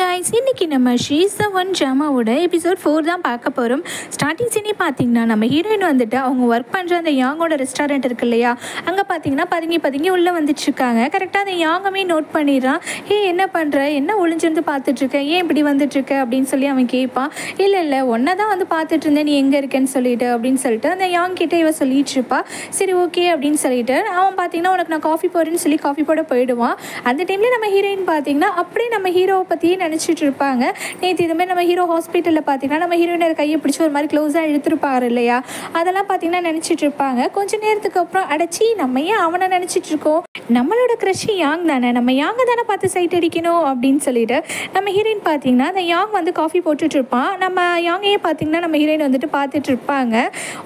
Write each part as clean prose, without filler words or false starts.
Guys इनकी நம்ம she's the one ட்ராமாவோட episode 4 தான் பார்க்க போறோம். ஸ்டார்டிங் சீனே பாத்தீங்கன்னா நம்ம ஹீரோயின் வந்துட்டு அவங்க வர்க் பண்ற அந்த யாங்கோட ரெஸ்டாரண்ட் இருக்கு இல்லையா, அங்க பாத்தீங்கன்னா பதுங்கி உள்ள வந்துட்டு இருக்காங்க. கரெக்டா அந்த யாங்கமே நோட் பண்ணிடுறான். ஹே என்ன பண்ற, என்ன ஒளிஞ்சிருந்து பார்த்துட்டு இருக்க, ஏன் இப்படி வந்துட்டு இருக்க அப்படின்னு சொல்லி அவன் கேட்பான். இல்ல ஒன்னதான் வந்து பார்த்துட்டு இருந்தேன், நீ எங்க இருக்கேன்னு சொல்லிட்டு அப்படின்னு சொல்லிட்டு அந்த யாங் கிட்ட இவ சொல்லிட்டு இருப்பா. சரி ஓகே அப்படின்னு சொல்லிட்டு அவன் பாத்தீங்கன்னா உனக்கு நான் காஃபி போடுறேன்னு சொல்லி காஃபி போட போயிடுவான். அந்த டைம்ல நம்ம ஹீரோயின் பாத்தீங்கன்னா அப்படியே நம்ம ஹீரோவை பத்தியே நினைச்சிட்டு இருப்பாங்க. நேற்று இதுமாதிரி நம்ம ஹீரோ ஹாஸ்பிட்டலில் பார்த்தீங்கன்னா நம்ம ஹீரோயினர் கையை பிடிச்சி ஒரு மாதிரி க்ளோஸாக இழுத்துருப்பாரு இல்லையா, அதெல்லாம் பார்த்தீங்கன்னா நினச்சிட்டு இருப்பாங்க. கொஞ்சம் நேரத்துக்கு அப்புறம் அடைச்சி நம்ம ஏன் அவனை நினச்சிட்டு இருக்கோம், நம்மளோட க்ரஷ் யாங் தானே, நம்ம யாங்க தானே பார்த்து சைட் அடிக்கணும் அப்படின்னு சொல்லிட்டு நம்ம ஹீரோயின் பார்த்தீங்கன்னா அந்த யாங் வந்து காஃபி போட்டுட்டு இருப்பான். நம்ம யாங்கையே பார்த்தீங்கன்னா நம்ம ஹீரோயின் வந்துட்டு பார்த்துட்டு இருப்பாங்க,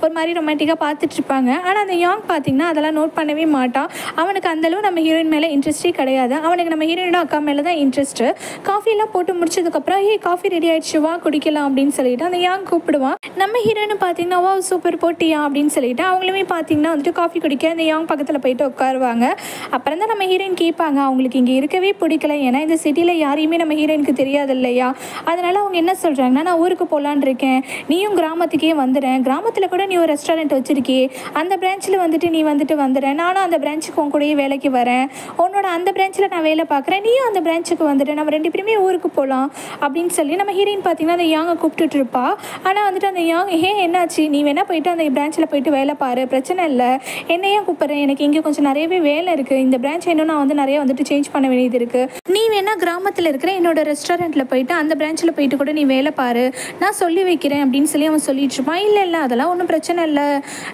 ஒரு மாதிரி ரொமான்டிக்காக பார்த்துட்டு இருப்பாங்க. ஆனால் அந்த யாங் பார்த்தீங்கன்னா அதெல்லாம் நோட் பண்ணவே மாட்டான். அவனுக்கு அந்தளவு நம்ம ஹீரோயின் மேலே இன்ட்ரெஸ்டே கிடையாது. அவனுக்கு நம்ம ஹீரோயினோட அக்கா மேலே தான் இன்ட்ரெஸ்ட்டு. காஃபியெல்லாம் போட்டு முடிச்சதுக்கப்புறம் ஏ காஃபி ரெடி ஆகிடுச்சு வா குடிக்கலாம் அப்படின்னு சொல்லிட்டு அந்த யாங் கூப்பிடுவான். நம்ம ஹீரோயினு பார்த்தீங்கன்னா வா சூப்பர் போட்டியா அப்படின்னு சொல்லிட்டு அவங்களுமே பார்த்தீங்கன்னா வந்துட்டு காஃபி குடிக்க அந்த யாங் பக்கத்தில் போயிட்டு உட்காருவாங்க. அப்புறம் தான் நம்ம ஹீரோயின் கேட்பாங்க அவங்களுக்கு இங்கே இருக்கவே பிடிக்கல, ஏன்னா இந்த சிட்டியில் யாரையுமே நம்ம ஹீரோயினுக்கு தெரியாது இல்லையா, அதனால அவங்க என்ன சொல்கிறாங்கன்னா நான் ஊருக்கு போகலான் இருக்கேன், நீயும் கிராமத்துக்கே வந்துடுறேன், கிராமத்தில் கூட நீ ஒரு ரெஸ்டாரண்ட் வச்சிருக்கியே, அந்த பிரான்ச்சில் வந்துட்டு நீ வந்துட்டு வந்துடுறேன், நானும் அந்த பிரான்ச்சுக்கு உன் கூடயே வேலைக்கு வரேன், உன்னோட அந்த பிரான்ச்சில் நான் வேலை பார்க்குறேன், நீயும் அந்த பிரான்ச்சுக்கு வந்துட்டு நம்ம ரெண்டு பேருமே ஊருக்கு போகலாம் அப்படின்னு சொல்லி நம்ம ஹீரோயின் பார்த்தீங்கன்னா அந்த யாங்கை கூப்பிட்டுட்டு இருப்பா. ஆனால் வந்துட்டு அந்த யாங் என்னாச்சு, நீ வேணா போயிட்டு அந்த பிரான்ச்சில் போயிட்டு வேலை பாரு, பிரச்சனை இல்லை, என்னையா கூப்பிட்றேன், எனக்கு இங்கே கொஞ்சம் நிறையவே வேலை இருக்குது, இந்த பிரான்ச் இன்னும் நான் வந்து நிறைய வந்துட்டு சேஞ்ச் பண்ண வேண்டியது இருக்குது, நீ வேணா கிராமத்தில் இருக்கிற என்னோட ரெஸ்டாரண்ட்டில் போயிட்டு அந்த பிரான்ச்சில் போயிட்டு கூட நீ வேலை பாரு, நான் சொல்லி வைக்கிறேன் அப்படின்னு சொல்லி அவன் சொல்லிட்டு இருப்பான். இல்லை அதெல்லாம் ஒன்றும் பிரச்சனை இல்லை,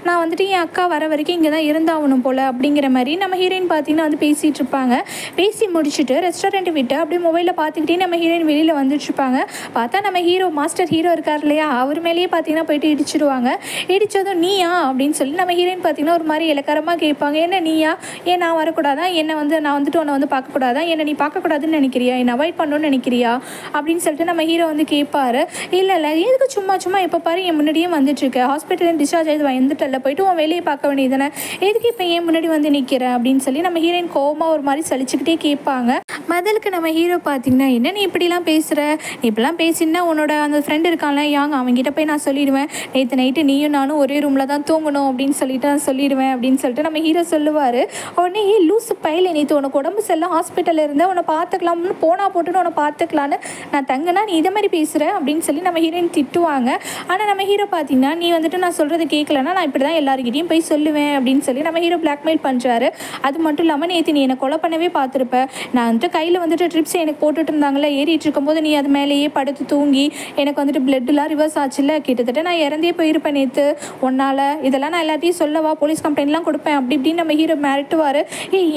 நான் வந்துட்டு என் அக்கா வர வரைக்கும் இங்கே தான் இருந்தாகணும் போல் அப்படிங்கிற மாதிரி நம்ம ஹீரோயின் பார்த்தீங்கன்னா வந்து பேசிகிட்டு இருப்பாங்க. பேசி முடிச்சுட்டு ரெஸ்டாரண்ட்டை விட்டு அப்படியே மொபைலில் பார்த்துக்கிட்டே நம்ம ஹீரோயின் வெளியில் வந்துட்டு இருப்பாங்க. பார்த்தா நம்ம மாஸ்டர் ஹீரோ இருக்கார் இல்லையா, அவர் மேலேயே பார்த்தீங்கன்னா போயிட்டு இடிச்சிடுவாங்க. இடித்ததும் நீயா அப்படின்னு சொல்லி நம்ம ஹீரோயின் பார்த்தீங்கன்னா ஒரு மாதிரி இலக்காரமாக கேட்பாங்க. என்ன நீயா, ஏன் நான் வரக்கூடாதா, என்னை வந்து நான் வந்துட்டு உன்னை வந்து பார்க்கக்கூடாதா, என்னை நீ பார்க்கக்கூடாதுன்னு நினைக்கிறியா, என்னை அவாய்ட் பண்ணணும்னு நினைக்கிறியா அப்படின்னு சொல்லிட்டு நம்ம ஹீரோ வந்து கேட்பாரு. இல்லை எதுக்கு சும்மா எப்போ பாரு என் முன்னாடியே வந்துட்டுருக்கு, ஹாஸ்பிட்டலில் டிஸ்சார்ஜ் ஆகி வந்துட்டல, போயிட்டு உன் வேலையை பார்க்க வேண்டியதானே, எதுக்கு இப்போ ஏன் முன்னாடி வந்து நிற்கிற அப்படின்னு சொல்லி நம்ம ஹீரோயின் கோவமாக ஒரு மாதிரி சலிச்சுக்கிட்டே கேட்பாங்க. பதிலுக்கு நம்ம ஹீரோ பார்த்தீங்கன்னா என்ன நீ இப்படிலாம் பேசுகிற, நீ இப்படிலாம் பேசினா உன்னோட அந்த ஃப்ரெண்ட் இருக்கான்ல யாங்க, அவங்ககிட்ட போய் நான் சொல்லிடுவேன், நேற்று நைட்டு நீயும் நானும் ஒரே ரூமில் தான் தூங்கணும் அப்படின்னு சொல்லிட்டு நான் சொல்லிடுவேன் அப்படின்னு சொல்லிட்டு நம்ம ஹீரோ சொல்லுவார். உடனே லூசு பையில நேற்று உனக்கு உடம்பு செல்ல ஹாஸ்பிட்டலில் இருந்தால் உன்னை பார்த்துக்கலாம்னு போனா போட்டுன்னு உன்னை பார்த்துக்கலான்னு நான் தங்கினா நீ இதை மாதிரி பேசுகிற அப்படின்னு சொல்லி நம்ம ஹீரோயின் திட்டுவாங்க. ஆனால் நம்ம ஹீரோ பார்த்தீங்கன்னா நீ வந்துட்டு நான் சொல்கிறத கேட்கலன்னா நான் இப்படி தான் எல்லாருக்கிட்டையும் போய் சொல்லுவேன் அப்படின்னு சொல்லி நம்ம ஹீரோ பிளாக்மெயில் பண்ணுறாரு. அது மட்டும் இல்லாமல் நேற்று நீ என்னை கொலை பண்ணவே பார்த்துருப்ப, நான் வந்துட்டு கையில் வந்துட்டு ட்ரிப்ஸ் எனக்கு போட்டுட்டு இருந்தாங்களே, ஏறிட்டு இருக்கும்போது நீ அது மேலேயே படுத்து தூங்கி எனக்கு வந்துட்டு பிளட்லாம் ரிவர்ஸ் ஆச்சுல்ல, கிட்டத்தட்ட நான் இறந்தே போயிருப்பேன் நேற்று உன்னால், இதெல்லாம் நான் எல்லாத்தையும் சொல்லவா, போலீஸ் கம்ப்ளைண்ட்லாம் கொடுப்பேன் அப்படி இப்படின்னு நம்ம ஹீரோ மிரட்டுவார்.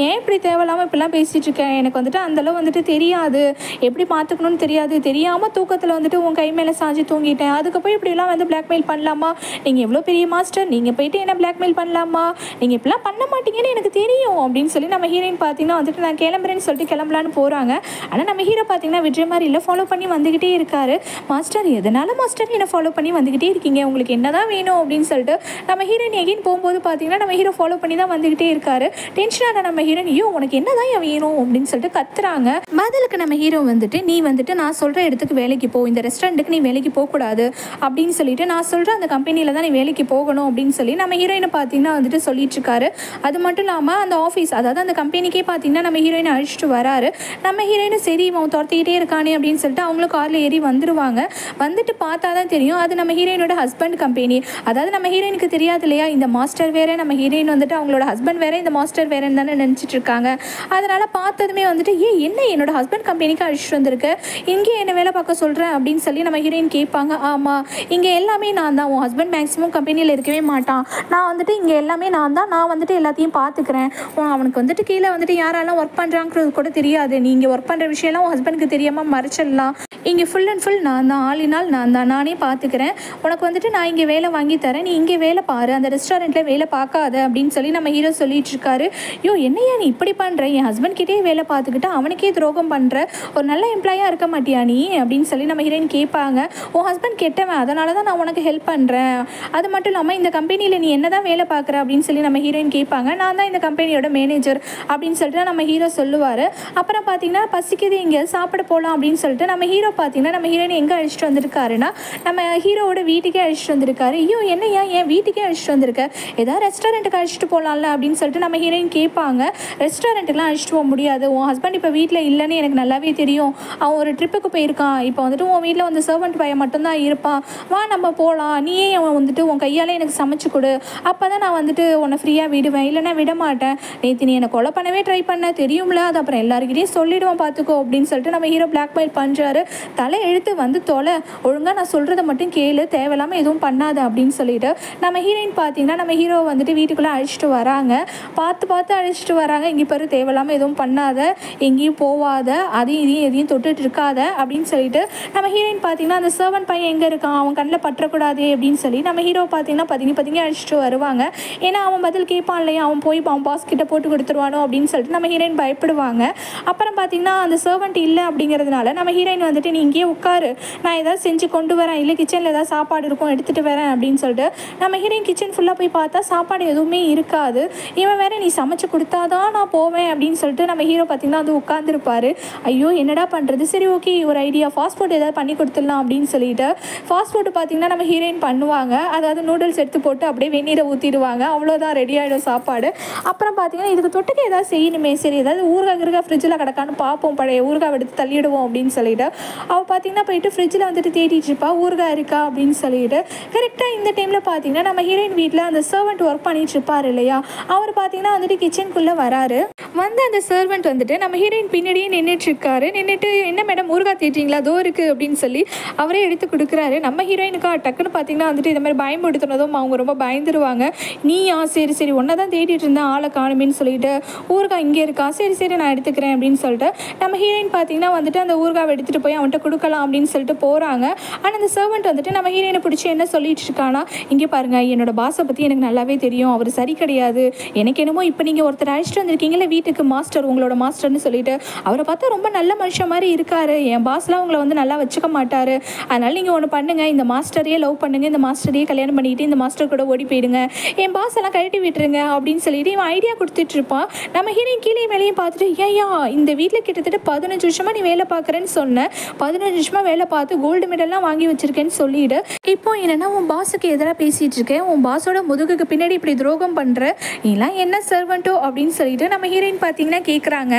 ஏன் இப்படி தேவையில்லாமல் இப்படிலாம் பேசிகிட்டு இருக்கேன், எனக்கு வந்துட்டு அந்தளவு வந்துட்டு தெரியாது, எப்படி பார்த்துக்கணும்னு தெரியாது, தெரியாமல் தூக்கத்தில் வந்துட்டு உன் கை மேலே சாஞ்சி தூங்கிட்டேன், அதுக்கு போய் இப்படிலாம் வந்து பிளாக்மெயில் பண்ணலாமா, நீங்கள் எவ்வளோ பெரிய மாஸ்டர், நீங்கள் போயிட்டு என்ன பிளாக்மெயில் பண்ணலாமா, நீங்கள் இப்படிலாம் பண்ண மாட்டீங்கன்னு எனக்கு தெரியும் அப்படின்னு சொல்லி நம்ம ஹீரோயின் பார்த்தீங்கன்னா வந்துட்டு நான் கிளம்புறேன்னு சொல்லிட்டு கிளம்பலான்னு போகிறாங்க. ஆனால் நம்ம ஹீரோ பார்த்தீங்கன்னா விட்ற மாதிரி இல்லை, ஃபாலோ பண்ணி வந்துக்கிட்டே இருக்காரு. மாஸ்டர் எதனால மாஸ்டர் என்னை ஃபாலோ பண்ணி வந்துக்கிட்டே இருக்கீங்க, உங்களுக்கு என்ன தான் வேணும் அப்படின்னு சொல்லிட்டு நம்ம ஹீரோயின் எகைன் போகும்போது பார்த்தீங்கன்னா நம்ம ஹீரோ ஃபாலோ பண்ணி தான் வந்துக்கிட்டே இருக்காரு. டென்ஷனான நம்ம ஹீரோயின் ஐயோ உனக்கு என்ன தான் வேணும் அப்படின்னு சொல்லிட்டு கத்துறாங்க. பதிலுக்கு நம்ம ஹீரோ வந்துட்டு நீ வந்துட்டு நான் சொல்கிற இடத்துக்கு வேலைக்கு போ, இந்த ரெஸ்டாரண்ட்டுக்கு நீ வேலைக்கு போகக்கூடாது அப்படின்னு சொல்லிட்டு நான் சொல்கிற அந்த கம்பெனியில் தான் நீ வேலைக்கு போகணும் அப்படின்னு சொல்லி நம்ம ஹீரோயினை பார்த்தீங்கன்னா வந்துட்டு சொல்லிட்டு இருக்காரு. அது மட்டும் இல்லாமல் அந்த ஆஃபீஸ் அதாவது அந்த கம்பெனிக்கே பார்த்தீங்கன்னா நம்ம ஹீரோயினை அழிச்சிட்டு வராரு. நம்ம ஹீரோயினும் சரி அவன் துரத்திக்கிட்டே இருக்கானே அப்படின்னு சொல்லிட்டு அவங்களும் காரில் ஏறி வந்துடுவாங்க. வந்துட்டு பார்த்தா தான் தெரியும் அது நம்ம ஹீரோயினோட ஹஸ்பண்ட் கம்பெனி. அதாவது நம்ம ஹீரோயினுக்கு தெரியாது இல்லையா, இந்த மாஸ்டர் வேறு, நம்ம ஹீரோயின் வந்துட்டு அவங்களோட ஹஸ்பண்ட் வேறு, இந்த மாஸ்டர் வேறுன்னு தானே நினச்சிட்டு இருக்காங்க. அதனால் பார்த்ததுமே வந்துட்டு என்ன என்னோட ஹஸ்பண்ட் கம்பெனிக்கு அழிச்சிட்டு வந்திருக்கு, இங்கே என்ன வேலை பார்க்க சொல்கிறேன் அப்படின்னு சொல்லி நம்ம ஹீரோயின் கேட்பாங்க. ஆமாம் இங்கே எல்லாமே நான் தான், உன் ஹஸ்பண்ட் மேக்ஸிமம் கம்பெனியில் இருக்கவே மாட்டான், நான் வந்துட்டு இங்கே எல்லாமே நான் தான், நான் வந்துட்டு எல்லாத்தையும் பார்த்துக்கிறேன், அவனுக்கு வந்துட்டு கீழே வந்துட்டு யாரெல்லாம் ஒர்க் பண்ணுறாங்கிறது கூட தெரியாது, நீங்கள் ஒர்க் பண்ணுற விஷயம்லாம் உன் ஹஸ்பண்டுக்கு தெரியாமல் மறைச்சிடலாம், இங்கே ஃபுல் அண்ட் ஃபுல் நான் தான், ஆளினால் நான் தான், நானே பார்த்துக்கிறேன், உனக்கு வந்துட்டு நான் இங்கே வேலை வாங்கி தரேன், நீ இங்கே வேலை பாரு, அந்த ரெஸ்டாரண்ட்டில் வேலை பார்க்காத அப்படின்னு சொல்லி நம்ம ஹீரோ சொல்லிட்டு இருக்காரு. ஐயோ என்னையா நீ இப்படி பண்ணுற, என் ஹஸ்பண்ட் கிட்டே வேலை பார்த்துக்கிட்டு அவனுக்கே துரோகம் பண்ணுற, ஒரு நல்ல எம்ப்ளாயாக இருக்க மாட்டியா நீ அப்படின்னு சொல்லி நம்ம ஹீரோயின் கேட்பாங்க. உன் ஹஸ்பண்ட் கெட்டவன், அதனால தான் நான் உனக்கு ஹெல்ப் பண்ணுறேன், அது மட்டும் இல்லாமல் இந்த கம்பெனியில் நீ என்ன தான் வேலை பார்க்குற அப்படின்னு சொல்லி நம்ம ஹீரோயின் கேட்பாங்க. நான் தான் இந்த கம்பெனியோட மேனேஜர் அப்படின்னு சொல்லிட்டு நம்ம ஹீரோ சொல்லுவார். அப்புறம் பார்த்தீங்கன்னா பசிக்குது, இங்கே சாப்பிட போகலாம் அப்படின்னு சொல்லிட்டு நம்ம ஹீரோ பார்த்தீங்கன்னா நம்ம ஹீரோயின் எங்கே அழைச்சிட்டு வந்திருக்காருன்னா நம்ம ஹீரோவோட வீட்டுக்கே அழைச்சிட்டு வந்திருக்காரு. ஐயோ என்னையா என் வீட்டுக்கே அழைச்சிட்டு வந்திருக்க, ஏதாவது ரெஸ்டாரண்ட்டுக்கு அழைச்சிட்டு போகலாம்ல அப்படின்னு சொல்லிட்டு நம்ம ஹீரோயின் கேட்பாங்க. ரெஸ்டாரண்ட்டுக்குலாம் அழைச்சிட்டு போக முடியாது, உன் ஹஸ்பண்ட் இப்போ வீட்டில் இல்லைன்னு எனக்கு நல்லாவே தெரியும், அவன் ஒரு ட்ரிப்புக்கு போயிருக்கான், இப்போ வந்துட்டு உன் வீட்டில் வந்து சர்வெண்ட் பையன் மட்டும்தான் இருப்பான், வா நம்ம போகலாம், நீயே அவன் வந்துட்டு உன் கையால் எனக்கு சமைச்சு கொடு, அப்போ தான் நான் வந்துட்டு உன்னை ஃப்ரீயாக விடுவேன், இல்லைன்னா விட மாட்டேன், நேற்று நீ என்னை கொலை பண்ணவே ட்ரை பண்ண தெரியும்ல, அது அப்புறம் எல்லாருக்கிட்டையும் சொல்லிவிடுவான் பார்த்துக்கோ அப்படின்னு சொல்லிட்டு நம்ம ஹீரோ பிளாக்மெயில் பண்ணுறாரு. தலை எழுத்து வந்து தொலை, ஒழுங்காக நான் சொல்கிறத மட்டும் கேளு, தேவையில்லாமல் எதுவும் பண்ணாத அப்படின்னு சொல்லிட்டு நம்ம ஹீரோயின் பார்த்தீங்கன்னா நம்ம ஹீரோ வந்துட்டு வீட்டுக்குள்ளே அழைச்சிட்டு வராங்க. பார்த்து அழைச்சிட்டு வராங்க. இங்கே பாரு தேவையில்லாமல் எதுவும் பண்ணாத, எங்கேயும் போவாத, அதையும் எதையும் தொட்டுட்டு இருக்காத அப்படின்னு சொல்லிட்டு நம்ம ஹீரோயின் பார்த்தீங்கன்னா அந்த சர்வன்ட் பையன் எங்கே இருக்கான், அவன் கண்ணில் பற்றக்கூடாதே அப்படின்னு சொல்லி நம்ம ஹீரோ பார்த்தீங்கன்னா பதுங்கி அழைச்சிட்டு வருவாங்க. ஏன்னா அவன் பதில் கேட்பான் இல்லையா, அவன் போய் அவன் பாஸ் கிட்ட போட்டு கொடுத்துருவானோ அப்படின்னு சொல்லிட்டு நம்ம ஹீரோயின் பயப்படுவாங்க. அப்புறம் பார்த்தீங்கன்னா அந்த சர்வன்ட் இல்லை அப்படிங்கிறதுனால நம்ம ஹீரோயின் வந்துட்டு நீ இங்கேயே உட்காரு, நான் ஏதாவது செஞ்சு கொண்டு வரேன், இல்லை கிச்சனில் ஏதாவது சாப்பாடு இருக்கும் எடுத்துகிட்டு வரேன் அப்படின்னு சொல்லிட்டு நம்ம ஹீரோயின் கிச்சன் ஃபுல்லாக போய் பார்த்தா சாப்பாடு எதுவுமே இருக்காது. இவன் வேறு நீ சமைச்சு கொடுத்தாதான் நான் போவேன் அப்படின்னு சொல்லிட்டு நம்ம ஹீரோ பார்த்தீங்கன்னா வந்து உட்காந்துருப்பாரு. ஐயோ என்னடா பண்ணுறது, சரி ஓகே ஒரு ஐடியா, ஃபாஸ்ட் ஃபுட் ஏதாவது பண்ணி கொடுத்துடலாம் அப்படின்னு சொல்லிட்டு ஃபாஸ்ட் ஃபுட்டு பார்த்தீங்கன்னா நம்ம ஹீரோயின் பண்ணுவாங்க. அதாவது நூடுல்ஸ் எடுத்து போட்டு அப்படியே வெந்நீரை ஊற்றிடுவாங்க, அவ்வளோதான் ரெடி ஆகிடும் சாப்பாடு. அப்புறம் பார்த்தீங்கன்னா இதுக்கு தொட்டுக்க ஏதாவது செய்யணுமே, சரி ஏதாவது ஊறுகாய் ஃப்ரிட்ஜில் கிடக்கான்னு பார்ப்போம், பழைய ஊறுகாய் எடுத்து தள்ளிடுவோம் அப்படின்னு சொல்லிட்டு அவள் பார்த்தீங்கன்னா போயிட்டு ஃப்ரிட்ஜில் வந்துட்டு தேடிட்டு இருப்பா ஊறுகாய் இருக்கா அப்படின்னு சொல்லிட்டு. கரெக்டாக இந்த டைமில் பார்த்தீங்கன்னா நம்ம ஹீரோயின் வீட்டில் அந்த சர்வெண்ட் ஒர்க் பண்ணிட்டு இருப்பார் இல்லையா, அவர் பார்த்தீங்கன்னா வந்துட்டு கிச்சனுக்குள்ளே வராரு. வந்து அந்த சர்வெண்ட் வந்துட்டு நம்ம ஹீரோயின் பின்னாடியே நின்றுட்டுருக்காரு. நின்றுட்டு என்ன மேடம் ஊறுகாய் தேட்டிங்களா, அதோ இருக்குது அப்படின்னு சொல்லி அவரே எடுத்து கொடுக்குறாரு. நம்ம ஹீரோயினுக்கா டக்குன்னு பார்த்தீங்கன்னா வந்துட்டு இந்த மாதிரி பயன்படுத்தினதும் அவங்க ரொம்ப பயந்துருவாங்க. நீயா, சரி ஒன்றை தான் தேடிட்டு இருந்தேன் ஆளை காணுமேன்னு சொல்லிட்டு, ஊறுகாய் இங்கே இருக்கா, சரி நான் எடுத்துக்கிறேன் அப்படின்னு சொல்லிட்டு நம்ம ஹீரோயின் பார்த்தீங்கன்னா வந்துட்டு அந்த ஊறுகாவை எடுத்துகிட்டு போய் அவன்கிட்ட கொடுக்கலாம் அப்படின்னு சொல்லிட்டு போகிறாங்க. ஆனால் அந்த சர்வெண்ட் வந்துட்டு நம்ம ஹீரோயினை பிடிச்சி என்ன சொல்லிட்டு இருக்கானா, இங்கே பாருங்கள் என்னோட பாஸை பற்றி எனக்கு நல்லாவே தெரியும், அவர் சரி கிடையாது, எனக்கு என்னமோ இப்போ நீங்கள் ஒருத்தர் அழைச்சிட்டு வந்திருக்கீங்களே வீட்டுக்கு மாஸ்டர், உங்களோட மாஸ்டர்னு சொல்லிட்டு அவரை பார்த்தா ரொம்ப நல்ல மனுஷன் மாதிரி இருக்காரு, என் பாஸ்லாம் உங்களை வந்து நல்லா வச்சுக்க மாட்டார், அதனால் நீங்கள் ஒன்று பண்ணுங்கள், இந்த மாஸ்டரையே லவ் பண்ணுங்கள், இந்த மாஸ்டரையே கல்யாணம் பண்ணிக்கிட்டு இந்த மாஸ்டர் கூட ஓடி போயிடுங்க, என் பாஸ் எல்லாம் கழட்டி விட்டுருங்க அப்படின்னு சொல்லிட்டு இவன் ஐடியா கொடுத்துட்டு இருப்பான். நம்ம ஹீரோயின் கீழே மேலேயும் பார்த்துட்டு ஏயா இந்த வீட்டில் கிட்டத்தட்ட 15 வருஷமாக நீ வேலை பார்க்குறேன்னு சொன்னேன், 15 வருஷமாக வேலை பார்த்து கோல்டு மெடல்லாம் வாங்கி வச்சிருக்கேன்னு சொல்லிவிடு, இப்போ என்னென்னா உன் பாஸுக்கு எதிராக பேசிகிட்டு இருக்கேன், உன் பாஸோட முதுகுக்கு பின்னாடி இப்படி துரோகம் பண்ணுற, நீலாம் என்ன சர்வெண்ட்டோ அப்படின்னு சொல்லிட்டு நம்ம ஹீரோயின் பார்த்தீங்கன்னா கேட்குறாங்க.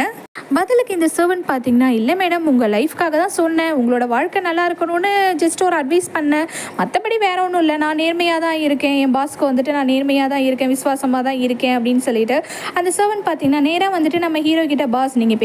பதிலுக்கு இந்த சர்வெண்ட் பார்த்தீங்கன்னா இல்லை மேடம் உங்கள் லைஃப்காக தான் சொன்னேன், உங்களோட வாழ்க்கை நல்லா இருக்கணும்னு ஜஸ்ட் ஒரு அட்வைஸ் பண்ணேன், மற்றபடி வேறு ஒன்றும் இல்லை, நான் நேர்மையாக தான் இருக்கேன், என் பாஸ்க்கு வந்துட்டு நான் நேர்மையாக தான் இருக்கேன், விசுவாசமாக தான் இருக்கேன் அப்படின்னு சொல்லிட்டு அந்த சர்வெண்ட் பார்த்தீங்கன்னா நேராக வந்துட்டு நம்ம ஹீரோ கிட்ட பாஸ் நீங்கள்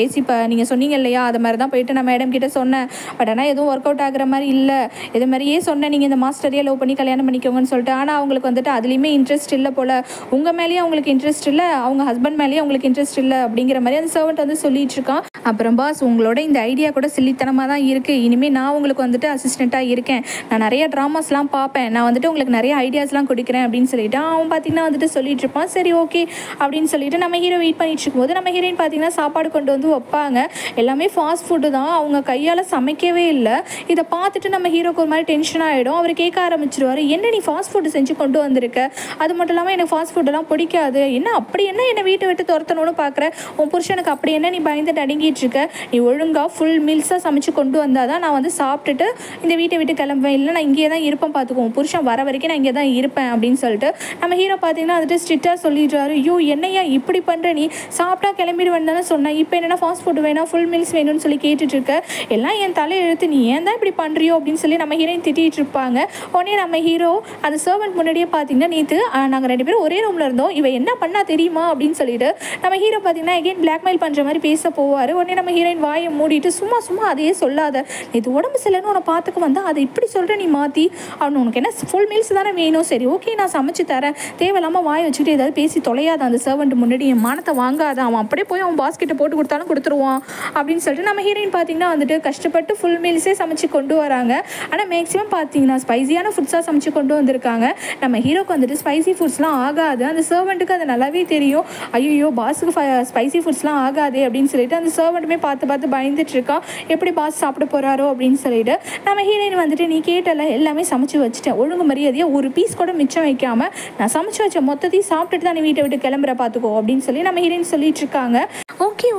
நீங்கள் சொன்னீங்க இல்லையா, அது மாதிரி தான் போயிட்டு நம்ம மேடம் கிட்ட சொன்னேன், பட் ஆனால் எதுவும் ஒர்க் அவுட் ஆகிற மாதிரி இல்லை, இது மாதிரியே சொன்னேன் நீங்கள் இந்த மாஸ்டரையே லவ் பண்ணி கல்யாணம் பண்ணிக்கோங்கன்னு சொல்லிட்டு, ஆனால் அவங்களுக்கு வந்துட்டு அதுலேயுமே இன்ட்ரெஸ்ட் இல்லை போல், உங்கள் மேலேயே அவங்களுக்கு இன்ட்ரெஸ்ட் இல்லை, அவங்க ஹஸ்பண்ட் மேலேயே அவங்களுக்கு இன்ட்ரெஸ்ட் இல்லை அப்படிங்கிற மாதிரி அந்த சர்வெண்ட் வந்து சொல்லிட்டு இருக்கான். அப்புறம் பாஸ் உங்களோட இந்த ஐடியா கூட சில்லித்தனமாக தான் இருக்குது, இனிமேல் நான் உங்களுக்கு வந்துட்டு அசிஸ்டண்ட்டாக இருக்கேன், நான் நிறைய ட்ராமாஸ்லாம் பார்ப்பேன், நான் வந்துட்டு உங்களுக்கு நிறைய ஐடியாஸ்லாம் கொடுக்குறேன் அப்படின்னு சொல்லிட்டு அவன் பார்த்தீங்கன்னா வந்துட்டு சொல்லிட்டு இருப்பான். சரி ஓகே அப்படின்னு சொல்லிட்டு நம்ம ஹீரோ வெயிட் பண்ணிட்டு இருக்கும்போது நம்ம ஹீரோயின் பார்த்தீங்கன்னா சாப்பாடு கொண்டு வந்து வைப்பாங்க, எல்லாமே ஃபாஸ்ட் ஃபுட்டு தான், அவங்க கையால் சமைக்கவே இல்லை. இதை பார்த்துட்டு நம்ம ஹீரோக்கு ஒரு மாதிரி டென்ஷன் ஆகிடும். அவர் கேட்க ஆரம்பிச்சிருவார், என்ன நீ ஃபாஸ்ட் ஃபுட்டு செஞ்சு கொண்டு வந்திருக்க, அது மட்டும் இல்லாமல் எனக்கு ஃபாஸ்ட் ஃபுட்டெல்லாம் பிடிக்காது, என்னை வீட்டை விட்டு துரத்தணும்னு பார்க்குற, உன் புருஷனுக்கு அப்படி என்ன நீ பயந்துட்டு அடங்கிட்டு இருக்க, நீ ஒழுங்காக ஃபுல் மீல்ஸாக சமைச்சு கொண்டு வந்தால் தான் நான் வந்து சாப்பிட்டுட்டு இந்த வீட்டை விட்டு கிளம்புவேன், இல்லை நான் இங்கே தான் இருப்பேன் பார்த்துக்குவோம், புருஷன் வர வரைக்கும் நான் இங்கே தான் இருப்பேன் அப்படின்னு சொல்லிட்டு நம்ம ஹீரோ பார்த்தீங்கன்னா வந்துட்டு ஸ்ட்ரிக்டாக சொல்லிடுறாரு. ஐயோ என்னையா இப்படி பண்ணுற, நீ சாப்பிட்டா கிளம்பிடுவேன் தானே சொன்னேன், இப்போ என்னென்னா ஃபாஸ்ட் ஃபுட் வேணாம் ஃபுல் மீல்ஸ் வேணும்னு சொல்லி கேட்டுட்டு இருக்க, எல்லாம் என் தலையை எழுத்து, நீ ஏன் தான் இப்படி பண்ணுறியோ அப்படின்னு சொல்லி நம்ம ஹீரோயின் திட்டிகிட்டு இருப்பாங்க. உடனே நம்ம ஹீரோ அந்த சர்வெண்ட் முன்னாடியே பார்த்தீங்கன்னா நேற்று நாங்கள் 2 பேரும் ஒரே ரூமில் இருந்தோம், இவன் என்ன பண்ணா தெரியுமா அப்படின்னு சொல்லிட்டு நம்ம ஹீரோ பார்த்தீங்கன்னா எகைன் பிளாக்மெயில் பண்ணுற மாதிரி பேச போவார். உடனே நம்ம ஹீரோயின் வாயை மூடிட்டு சும்மா அதையே சொல்லாத, இது உடம்பு சரியில்லைன்னு உன்னை பார்த்துக்க வந்தால் அதை இப்படி சொல்கிற நீ மாற்றி, அவனு உனக்கு என்ன ஃபுல் மீல்ஸ் தானே வேணும், சரி ஓகே நான் சமைச்சு தரேன், தேவையில்லாமல் வாயை வச்சுக்கிட்டு ஏதாவது பேசி தொலையாத, அந்த சர்வெண்ட் முன்னாடி என் மானத்தை வாங்காத, அவன் அப்படியே போய் அவன் பாஸ்கிட்ட போட்டு கொடுத்தாலும் கொடுத்துருவான் அப்படின்னு சொல்லிட்டு நம்ம ஹீரோயின் பார்த்தீங்கன்னா வந்துட்டு கஷ்டப்பட்டு மட்டும் ஃபுல் மீல்ஸே சமைச்சு கொண்டு வராங்க. ஆனால் மேக்ஸிமம் பார்த்தீங்கன்னா ஸ்பைசியான ஃபுட்ஸாக சமைச்சு கொண்டு வந்திருக்காங்க. நம்ம ஹீரோக்கு வந்துட்டு ஸ்பைசி ஃபுட்ஸ்லாம் ஆகாது. அந்த சர்வெண்ட்டுக்கு அது நல்லாவே தெரியும். ஐயோ பாஸுக்கு ஸ்பைசி ஃபுட்ஸ்லாம் ஆகாது அப்படின்னு சொல்லிட்டு அந்த சர்வெண்ட்டுமே பார்த்து பார்த்து பயந்துட்டு இருக்கான். எப்படி பாஸ் சாப்பிட போகிறாரோ அப்படின்னு சொல்லிட்டு நம்ம ஹீரோயின் வந்துட்டு நீ கேட்டல எல்லாமே சமைச்சு வச்சுட்டேன், ஒழுங்கு மரியாதையாக ஒரு பீஸ் கூட மிச்சம் வைக்காமல் நான் சமைச்சு வச்ச மொத்தத்தையும் சாப்பிட்டுட்டு தான் நீ வீட்டை விட்டு கிளம்புற பார்த்துக்கோ அப்படின்னு சொல்லி நம்ம ஹீரோயின் சொல்லிட்டு இருக்காங்க.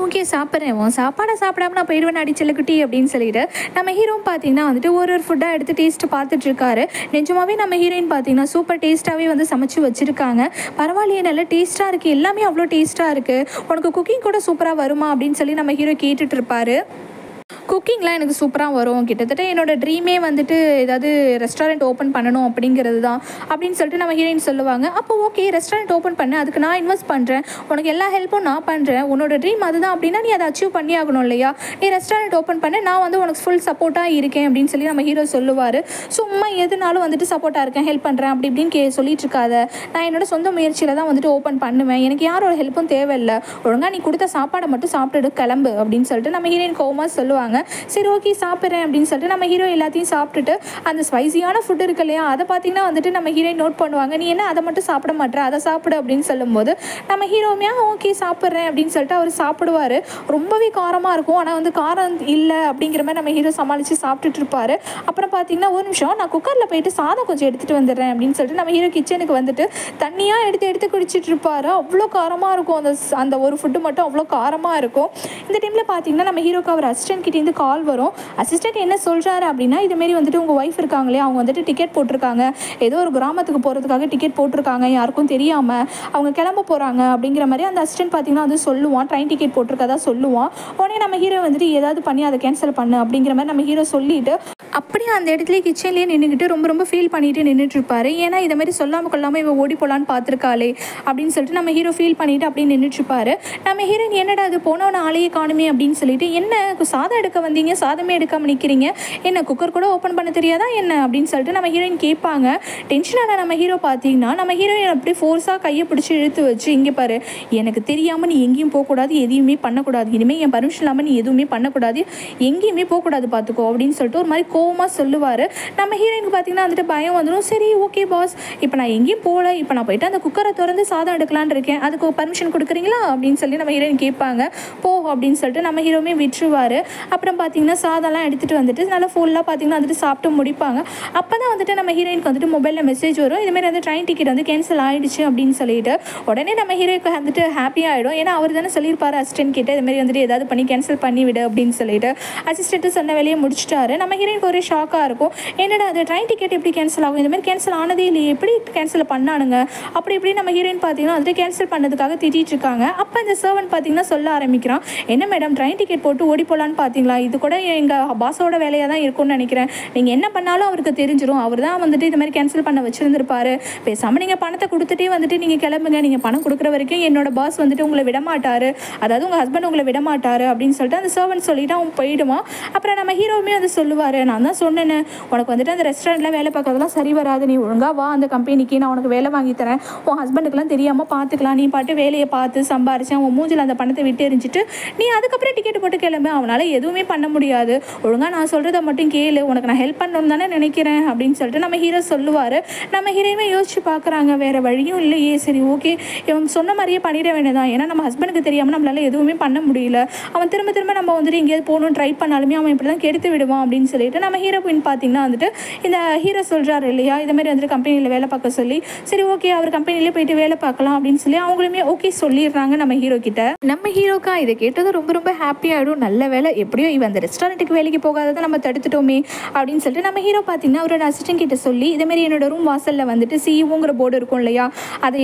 ஓகே சாப்பிட்றேன், உன் சாப்பாடை சாப்பிடாம நான் போயிடுவேன் அடிச்சலுக்குட்டி அப்படின்னு சொல்லிட்டு நம்ம ஹீரோ பார்த்தீங்கன்னா வந்துட்டு ஒரு ஃபுட்டாக எடுத்து டேஸ்ட்டு பார்த்துட்டு இருக்காரு. நிஜமாவே நம்ம ஹீரோயின் பார்த்தீங்கன்னா சூப்பர் டேஸ்ட்டாகவே வந்து சமைச்சு வச்சுருக்காங்க. பரவாயில்லையே நல்லா டேஸ்ட்டாக இருக்குது, எல்லாமே அவ்வளோ டேஸ்ட்டாக இருக்குது, உனக்கு குக்கிங் கூட சூப்பராக வருமா அப்படின்னு சொல்லி நம்ம ஹீரோ கேட்டுட்டு இருப்பாரு. குக்கிங்லாம் எனக்கு சூப்பராக வரும், கிட்டத்தட்ட என்னோடய ட்ரீமே வந்துட்டு ஏதாவது ரெஸ்டாரண்ட் ஓப்பன் பண்ணணும் அப்படிங்கிறது தான் அப்படின்னு சொல்லிட்டு நம்ம ஹீரோயின் சொல்லுவாங்க. அப்போ ஓகே ரெஸ்டாரண்ட் ஓப்பன் பண்ண, அதுக்கு நான் இன்வெஸ்ட் பண்ணுறேன், உனக்கு எல்லா ஹெல்ப்பும் நான் பண்ணுறேன், உன்னோட ட்ரீம் அதுதான் அப்படின்னா நீ அதை அச்சீவ் பண்ணி ஆகணும் இல்லையா, நீ ரெஸ்டாரண்ட் ஓப்பன் பண்ண, நான் வந்து உனக்கு ஃபுல் சப்போர்ட்டாக இருக்கேன் அப்படின்னு சொல்லி நம்ம ஹீரோ சொல்லுவார். சும்மா எதுனாலும் வந்துட்டு சப்போர்ட்டாக இருக்கேன், ஹெல்ப் பண்ணுறேன் அப்படி இப்படின்னு சொல்லிட்டு இருக்காத, நான் என்னோட சொந்த முயற்சியில் தான் வந்துட்டு ஓப்பன் பண்ணுவேன், எனக்கு யாரோட ஹெல்ப்பும் தேவையில்லை, ஒழுங்காக நீ கொடுத்த சாப்பாடை மட்டும் சாப்பிட்டுடு கிளம்பு அப்படின்னு சொல்லிட்டு நம்ம ஹீரோயின் கோவமாக சொல்லுவாங்க. சரி ஓகே சாப்பிட்றேன் அப்படின்னு சொல்லிட்டு நம்ம ஹீரோ எல்லாத்தையும் சாப்பிட்டுட்டு அந்த ஸ்பைசியான ஃபுட் இருக்கு இல்லையா அதை பார்த்தீங்கன்னா வந்துட்டு நம்ம ஹீரோயின் நோட் பண்ணுவாங்க. நீ என்ன அதை மட்டும் சாப்பிட மாட்டேற, அதை சாப்பிடு அப்படின்னு சொல்லும்போது நம்ம ஹீரோமையா ஓகே சாப்பிட்றேன் அப்படின்னு சொல்லிட்டு அவர் சாப்பிடுவார். ரொம்பவே காரமாக இருக்கும், ஆனால் வந்து காரம் இல்லை அப்படிங்கிற மாதிரி நம்ம ஹீரோ சமாளித்து சாப்பிட்டுட்டு இருப்பார். அப்புறம் பார்த்தீங்கன்னா ஒரு நிமிஷம் நான் குக்கரில் போயிட்டு சாதம் கொஞ்சம் எடுத்துகிட்டு வந்துடுறேன் அப்படின்னு சொல்லிட்டு நம்ம ஹீரோ கிச்சனுக்கு வந்துட்டு தண்ணியாக எடுத்து குடிச்சிட்டு இருப்பார். அவ்வளோ காரமாக இருக்கும் அந்த ஒரு ஃபுட்டு மட்டும் அவ்வளோ காரமாக இருக்கும். இந்த டைமில் பார்த்தீங்கன்னா நம்ம ஹீரோக்கு அவர் அசிஸ்டன்ட் கிட்டேருந்து கால் வரும். அசிஸ்டன்ட் என்ன சொல்கிறாரு அப்படின்னா இதுமாரி வந்துட்டு உங்கள் ஒய்ஃப் இருக்காங்களே அவங்க வந்துட்டு டிக்கெட் போட்டிருக்காங்க, ஏதோ ஒரு கிராமத்துக்கு போகிறதுக்காக டிக்கெட் போட்டிருக்காங்க, யாருக்கும் தெரியாமல் அவங்க கிளம்ப போகிறாங்க அப்படிங்கிற மாதிரி அந்த அசிஸ்டன்ட் பார்த்தீங்கன்னா அது சொல்லுவான், ட்ரெயின் டிக்கெட் போட்டிருக்கதா சொல்லுவான். உடனே நம்ம ஹீரோ வந்துட்டு ஏதாவது பண்ணி அதை கேன்சல் பண்ணு அப்படிங்கிற மாதிரி நம்ம ஹீரோ சொல்லிட்டு அப்படியே அந்த இடத்துல கிச்சன்லேயே நின்றுக்கிட்டு ரொம்ப ஃபீல் பண்ணிட்டு நின்றுட்டு இருப்பாரு. ஏன்னா இதை மாதிரி சொல்லாமல் கொள்ளாமல் இவ ஓடி போகலான்னு பார்த்துருக்காளே அப்படின்னு சொல்லிட்டு நம்ம ஹீரோ ஃபீல் பண்ணிட்டு அப்படியே நின்றுட்டு இருப்பாரு. நம்ம ஹீரோயின் என்னடா அது போனவன ஆளையே காணுமே அப்படின்னு சொல்லிட்டு என்ன சாதம் எடுக்க வந்தீங்க, சாதமே எடுக்காமல் நிற்கிறீங்க, என்ன குக்கர் கூட ஓப்பன் பண்ண தெரியாதா என்ன அப்படின்னு சொல்லிட்டு நம்ம ஹீரோயின் கேட்பாங்க. டென்ஷனான நம்ம ஹீரோ பார்த்தீங்கன்னா நம்ம ஹீரோயின் அப்படியே ஃபோர்ஸாக கையை பிடிச்சி இழுத்து வச்சு இங்கே பாரு எனக்கு தெரியாமல் நீ எங்கேயும் போகக்கூடாது, எதையுமே பண்ணக்கூடாது, இனிமேல் என் பர்மிஷன் இல்லாமல் நீ எதுவுமே பண்ணக்கூடாது, எங்கேயுமே போகக்கூடாது பார்த்துக்கோ அப்படின்னு சொல்லிட்டு ஒரு மாதிரி கோவமாக சொல்லுவார். நம்ம ஹீரோயினுக்கு பார்த்தீங்கன்னா வந்துட்டு பயம் வந்துடும். சரி ஓகே பாஸ், இப்போ நான் எங்கேயும் போகல, இப்போ நான் போயிட்டு அந்த குக்கரை திறந்து சாதம் எடுக்கலான்னு இருக்கேன், அதுக்கு பர்மிஷன் கொடுக்குறீங்களா அப்படின்னு சொல்லி நம்ம ஹீரோயின் கேட்பாங்க. போ அப்படின்னு சொல்லிட்டு நம்ம ஹீரோமே விட்டுருவார். அப்புறம் பார்த்தீங்கன்னா சாதம்லாம் எடுத்துகிட்டு வந்துட்டு நல்லா ஃபுல்லாக பார்த்தீங்கன்னா வந்துட்டு சாப்பிட்டு முடிப்பாங்க. அப்போ தான் வந்துட்டு நம்ம ஹீரோயினுக்கு வந்துட்டு மொபைலில் மெசேஜ் வரும், இதுமாரி வந்து ட்ரெயின் டிக்கெட் வந்து கேன்சல் ஆகிடுச்சு அப்படின்னு சொல்லிட்டு. உடனே நம்ம ஹீரோக்கு வந்துட்டு ஹாப்பியாக ஆகிடும். ஏன்னா அவர் தானே சொல்லியிருப்பார் அசிஸ்டன்ட் கிட்ட இதுமாரி வந்துட்டு ஏதாவது பண்ணி கேன்சல் பண்ணிவிடு அப்படின்னு சொல்லிட்டு. அசிஸ்டன்ட்டு சொன்ன வேலையை முடிச்சிட்டாரு. நம்ம ஹீரோயினுக்கு ஒரு ஷாக்காக இருக்கும், என்னடா அது ட்ரெயின் டிக்கெட் எப்படி கேன்சல் ஆகும், இதுமாதிரி கேன்சல் ஆனதே இல்லையே, எப்படி கேன்சல் பண்ணானுங்க அப்படி இப்படி நம்ம ஹீரோயின் பார்த்தீங்கன்னா வந்துட்டு கேன்சல் பண்ணதுக்காக திட்டிகிட்டு இருக்காங்க. அப்போ இந்த சர்வன்ட் பார்த்தீங்கன்னா சொல்ல ஆரம்பிக்கிறான், என்ன மேடம் ட்ரெயின் டிக்கெட் போட்டு ஓடி போகலான்னு பார்த்தீங்களா, இது கூட எங்கள் பாஸோட வேலையாக தான் இருக்கும்னு நினைக்கிறேன், நீங்கள் என்ன பண்ணாலும் அவருக்கு தெரிஞ்சிடும், அவர் தான் வந்துட்டு இது மாதிரி கேன்சல் பண்ண வச்சுருந்துருப்பாரு, பேசாமல் நீங்கள் பணத்தை கொடுத்துட்டே வந்துட்டு நீங்கள் கிளம்புங்க, நீங்கள் பணம் கொடுக்குற வரைக்கும் என்னோட பாஸ் வந்துட்டு உங்களை விடமாட்டார், அதாவது உங்கள் ஹஸ்பண்ட் உங்களை விடமாட்டார் அப்படின்னு சொல்லிட்டு அந்த சர்வன்ட் சொல்லிவிட்டு அவன் போயிடுவான். அப்புறம் நம்ம ஹீரோவுமே வந்து சொல்லுவார், நான் தான் சொன்னேன்னு உனக்கு வந்துட்டு அந்த ரெஸ்டாரண்ட்டில் வேலை பார்க்கறதுலாம் சரி வராது, நீ ஒழுங்காக வா அந்த கம்பெனிக்கு, நான் உனக்கு வேலை வாங்கி தரேன், உன் ஹஸ்பண்டுக்கெலாம் தெரியாமல் பார்த்துக்கலாம், நீ பாட்டு வேலையை பார்த்து சம்பாரிச்சேன், உன் மூஞ்சில் அந்த பணத்தை விட்டு எரிஞ்சிட்டு நீ அதுக்கப்புறம் டிக்கெட் போட்டு கிளம்பு, அவனால் எதுவுமே பண்ண முடியாது, ஒழுங்காக நான் சொல்கிறத மட்டும் கேளு, உனக்கு நான் ஹெல்ப் பண்ணணும்னு தானே நினைக்கிறேன் அப்படின்னு சொல்லிட்டு நம்ம ஹீரோ சொல்லுவார். நம்ம ஹீரோயுமே யோசிச்சு பார்க்குறாங்க, வேறு வழியும் இல்லையே, சரி ஓகே இவன் சொன்ன மாதிரியே பண்ணிட வேண்டியதான், ஏன்னா நம்ம ஹஸ்பண்டுக்கு தெரியாமல் நம்மளால் எதுவுமே பண்ண முடியல, அவன் திரும்ப நம்ம வந்துட்டு எங்கேயாவது போகணும்னு ட்ரை பண்ணாலுமே அவன் இப்படி தான் கெடுத்து விடுவான் அப்படின்னு சொல்லிட்டு நம்ம ஹீரோயின் பார்த்தீங்கன்னா வந்துட்டு இந்த ஹீரோ சொல்கிறாரு இல்லையா இதுமாரி வந்துட்டு கம்பெனியில் வேலை பார்க்க சொல்லி, சரி ஓகே அவர் கம்பெனிலே போயிட்டு வேலை பார்க்கலாம் அப்படின்னு சொல்லி அவங்களுமே ஓகே சொல்லிடுறாங்க நம்ம ஹீரோ கிட்ட. நம்ம ஹீரோக்கா இதை கேட்டது ரொம்ப ஹாப்பியாகிடும், நல்ல வேலை எப்படியோ இவன் அந்த ரெஸ்டாரண்ட்டுக்கு வேலைக்கு போகாததை நம்ம தடுத்துட்டோமே அப்படின்னு சொல்லிட்டு நம்ம ஹீரோ பார்த்தீங்கன்னா அவரோட அசிஸ்டன்ட் கிட்ட சொல்லி இதேமாரி என்னோட ரூம் வாசலில் வந்துட்டு சிஇஓங்கிற போர்டு இருக்கும் இல்லையா அதை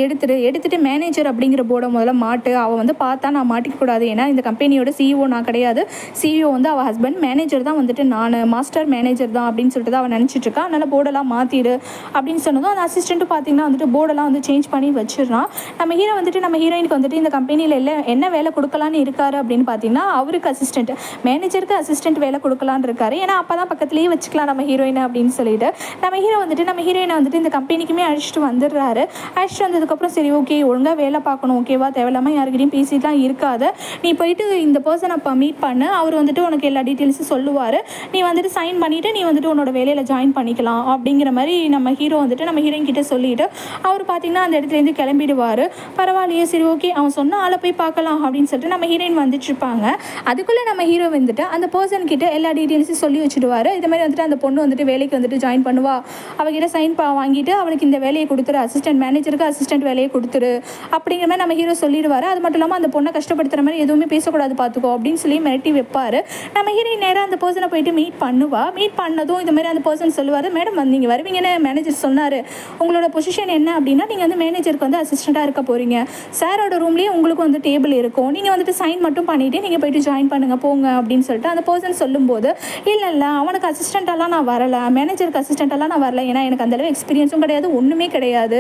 எடுத்துட்டு மேனேஜர் அப்படிங்கிற போர்டை முதல்ல மாட்டு, அவள் வந்து பார்த்தா நான் மாட்டிக்கக்கூடாது, ஏன்னா இந்த கம்பெனியோட சிஇஓ நான் கிடையாது, சிஇஓ வந்து அவள் ஹஸ்பண்ட், மேனேஜர் தான் வந்துட்டு நான், மாஸ்டர் மேனேஜர் தான் அப்படின்னு சொல்லிட்டு தான் அவன் நினச்சிட்டு இருக்கான். அதனால் போர்டெல்லாம் மாற்றிடு அப்படின்னு சொன்னதும் அந்த அசிஸ்டண்ட்டும் பார்த்தீங்கன்னா வந்துட்டு போர்டெல்லாம் வந்து சேஞ்ச் பண்ணி வச்சிடறான். நம்ம ஹீரோ வந்துட்டு நம்ம ஹீரோயினுக்கு வந்துட்டு இந்த கம்பெனியில் என்ன வேலை கொடுக்கலான்னு இருக்காரு அப்படின்னு பார்த்தீங்கன்னா அவருக்கு அசிஸ்டன்ட், மேனேஜருக்கு அசிஸ்டன்ட் வேலை கொடுக்கலான்னு இருக்காரு. ஏன்னா அப்போ தான் பக்கத்துலேயே வச்சுக்கலாம் நம்ம ஹீரோயினை அப்படின்னு சொல்லிட்டு நம்ம ஹீரோ வந்துட்டு நம்ம ஹீரோயினை வந்துட்டு இந்த கம்பெனிக்குமே அழைச்சிட்டு வந்துடுறாரு. அழைச்சிட்டு வந்ததுக்கப்புறம் சரி ஓகே ஒழுங்காக வேலை பார்க்கணும், ஓகேவா, தேவையில்லாமல் யாருக்கிட்டையும் பேசிட்டுலாம் இருக்காது, நீ போயிட்டு இந்த பர்சனை அப்போ மீட் பண்ணு, அவர் வந்துட்டு உனக்கு எல்லா டீட்டெயில்ஸும் சொல்லுவார், நீ வந்துட்டு சைன் பண்ணிவிட்டு நீ வந்துட்டு உன்னோட வேலையில் ஜாயின் பண்ணிக்கலாம் அப்படிங்கிற மாதிரி நம்ம ஹீரோ வந்துட்டு நம்ம ஹீரோயின் கிட்டே சொல்லிவிட்டு அவர் பார்த்திங்கன்னா அந்த இடத்துலேருந்து கிளம்பிடுவார். பரவாயில்லையே சரி ஓகே அவன் சொன்ன ஆளை போய் பார்க்கலாம் அப்படின்னு சொல்லிட்டு நம்ம ஹீரோயின் வந்துட்டுருப்பாங்க. அதுக்குள்ளே நம்ம ஹீரோ வந்துட்டு அந்த பர்சன் கிட்ட எல்லா டீட்டெயில்ஸும் சொல்லி வச்சுடுவார். இது மாதிரி வந்துட்டு அந்த பொண்ணு வந்துட்டு வேலைக்கு வந்துட்டு ஜாயின் பண்ணுவா, அவகிட்ட சைன் வாங்கிட்டு அவளுக்கு இந்த வேலையை கொடுத்துரு, அசிஸ்டன்ட் மேனேஜருக்கு அசிஸ்டன்ட் வேலையை கொடுத்துரு அப்படிங்கிற மாதிரி நம்ம ஹீரோ சொல்லிடுவார். அது மட்டும் இல்லாமல் அந்த பொண்ணை கஷ்டப்படுத்துகிற மாதிரி எதுவுமே பேசக்கூடாது பார்த்துக்கோ அப்படின்னு சொல்லி மிரட்டி வைப்பார். நம்ம ஹீரோயின் நேராக அந்த பர்சனை போயிட்டு மீட் பண்ணுவா. மீட் பண்ணதும் இது மாதிரி அந்த பர்சன் சொல்லுவார், மேடம் நீங்கள் வருவீங்கன்னு மேனேஜர் சொன்னார், உங்களோட பொசிஷன் என்ன அப்படின்னா நீங்கள் வந்து மேனேஜருக்கு வந்து அசிஸ்டண்ட்டாக இருக்க போகிறீங்க, சாரோட ரூம்லேயே உங்களுக்கு வந்து டேபிள் இருக்கும், நீங்கள் வந்துட்டு சைன் மட்டும் பண்ணிவிட்டு நீங்கள் போயிட்டு ஜாயின் பண்ணுங்கள் போங்க அப்படின்னு சொல்லிட்டு அந்த பர்சன் சொல்லும்போது இல்லை அவனுக்கு அசிஸ்டண்ட்டெல்லாம் நான் வரலை, மேனேஜருக்கு அசிஸ்டண்ட்டெல்லாம் நான் வரல, ஏன்னா எனக்கு அந்தளவு எக்ஸ்பீரியன்ஸும் கிடையாது, ஒன்றுமே கிடையாது,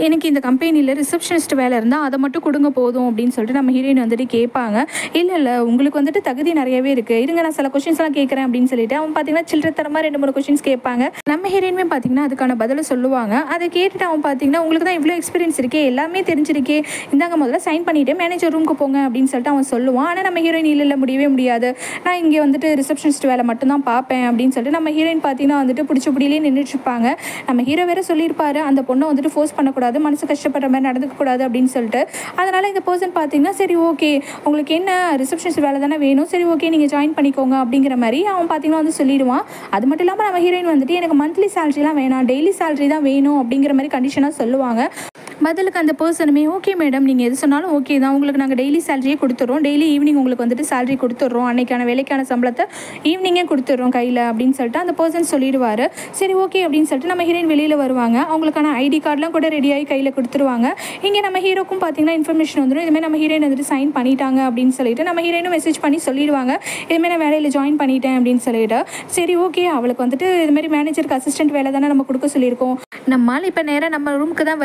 எனக்கு இந்த கம்பெனியில் ரிசப்ஷனிஸ்ட் வேலை இருந்தால் அதை மட்டும் கொடுங்க போதும் அப்படின்னு சொல்லிட்டு நம்ம ஹீரோயின் வந்துட்டு கேட்பாங்க. இல்லை உங்களுக்கு வந்துட்டு தகுதி நிறையவே இருக்குது, இருங்க நான் சில கொஷின்ஸ்லாம் கேட்குறேன் அப்படின்னு சொல்லிட்டு அவன் பார்த்தீங்கன்னா சில்லறத்தரமாக 2-3 கொஷின்ஸ் கேட்பாங்க. நம்ம ஹீரோயினுமே பார்த்தீங்கன்னா அதுக்கான பதிலை சொல்லுவாங்க. அதை கேட்டுட்டு அவன் பார்த்தீங்கன்னா உங்களுக்கு தான் இவ்வளோ எக்ஸ்பீரியன்ஸ் இருக்கே, எல்லாமே தெரிஞ்சிருக்கே, இந்தாங்க முதல்ல சைன் பண்ணிவிட்டு மேனேஜர் ரூமுக்கு போங்க அப்படின்னு சொல்லிட்டு அவன் சொல்லுவான். ஆனால் நம்ம ஹீரோயின் இல்லை முடியவே முடியாது, நான் இங்கே வந்துட்டு ரிசப்ஷனிஸ்ட் வேலை மட்டும்தான் பார்ப்பேன் அப்படின்னு சொல்லிட்டு நம்ம ஹீரோயின் பார்த்தீங்கன்னா வந்துட்டு பிடிச்சபடியிலே நின்றுட்டு இருப்பாங்க. நம்ம ஹீரோ வேறு சொல்லியிருப்பாரு அந்த பொண்ணை வந்துட்டு ஃபோர்ஸ் பண்ணக்கூடாது, மனசு கஷ்டப்படுற மாதிரி நடந்துக்கக்கூடாது அப்படின்னு சொல்லிட்டு. அதனால் இந்த பர்சன் பார்த்தீங்கன்னா சரி ஓகே உங்களுக்கு என்ன ரிசப்ஷனிஸ்ட் வேலை தானே வேணும், சரி ஓகே நீங்கள் ஜாயின் பண்ணிக்கோங்க அப்படிங்கிற மாதிரி அவன் பார்த்தீங்கன்னா வந்து சொல்லிடுவான். அது மட்டும் இல்லாமல் நம்ம ஹீரோயின் வந்துட்டு எனக்கு மந்த்லி சேலரிலாம் வேணாம், டெய்லி சேலரி தான் வேணும் அப்படிங்கிற மாதிரி கண்டிஷனாக சொல்லுவாங்க. பதிலுக்கு அந்த பர்சனுமே ஓகே மேடம் நீங்கள் எது சொன்னாலும் ஓகே தான், உங்களுக்கு நாங்கள் டெய்லி சேலரியே கொடுத்துட்றோம், டெய்லி ஈவினிங் உங்களுக்கு வந்துட்டு சேலரி கொடுத்துட்றோம், அன்றைக்கான வேலைக்கான சம்பளத்தை ஈவினிங்கே கொடுத்துட்றோம் கையில் அப்படின்னு சொல்லிட்டு அந்த பர்சன் சொல்லிடுவார். சரி ஓகே அப்படின்னு சொல்லிட்டு நம்ம ஹீரோயின் வெளியில் வருவாங்க. அவங்களுக்கான ஐடி கார்டெலாம் கூட ரெடியாகி கையில் கொடுத்துருவாங்க. இங்கே நம்ம ஹீரோக்கும் பார்த்தீங்கன்னா இன்ஃபர்மேஷன் வந்துடும், இதுமாதிரி நம்ம ஹீரோயின் வந்துட்டு சைன் பண்ணிட்டாங்க அப்படின்னு சொல்லிட்டு நம்ம ஹீரோயினும் மெசேஜ் பண்ணி சொல்லிடுவாங்க, இதுமாதிரி நான் வேலையில் ஜாயின் பண்ணிட்டேன் அப்படின்னு சொல்லிட்டு. சரி ஓகே அவளுக்கு வந்துட்டு இதுமாதிரி மேனேஜருக்கு அசிஸ்டன்ட் வேலை தானே நம்ம கொடுக்க சொல்லியிருக்கோம், நம்மால் இப்போ நேராக நம்ம ரூமுக்கு தான்